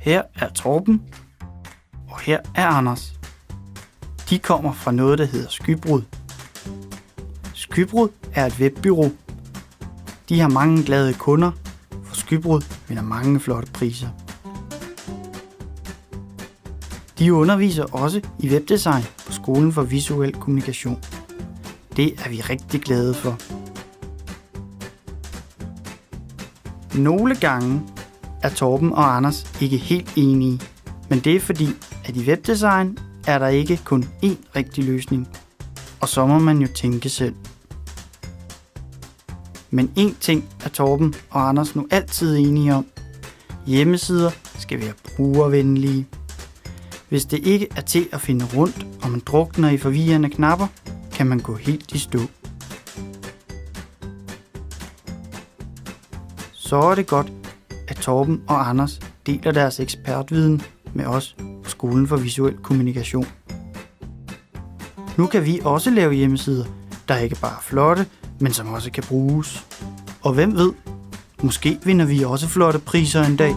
Her er Torben, og her er Anders. De kommer fra noget, der hedder Skybrud. Skybrud er et webbureau. De har mange glade kunder, for Skybrud vinder mange flotte priser. De underviser også i webdesign på Skolen for Visuel Kommunikation. Det er vi rigtig glade for. Nogle gange er Torben og Anders ikke helt enige, men det er fordi, at i webdesign er der ikke kun én rigtig løsning, og så må man jo tænke selv. Men én ting er Torben og Anders nu altid enige om. Hjemmesider skal være brugervenlige. Hvis det ikke er til at finde rundt, og man drukner i forvirrende knapper, kan man gå helt i stå. Så er det godt, at Torben og Anders deler deres ekspertviden med os på Skolen for Visuel Kommunikation. Nu kan vi også lave hjemmesider, der ikke bare er flotte, men som også kan bruges. Og hvem ved, måske vinder vi også flotte priser en dag.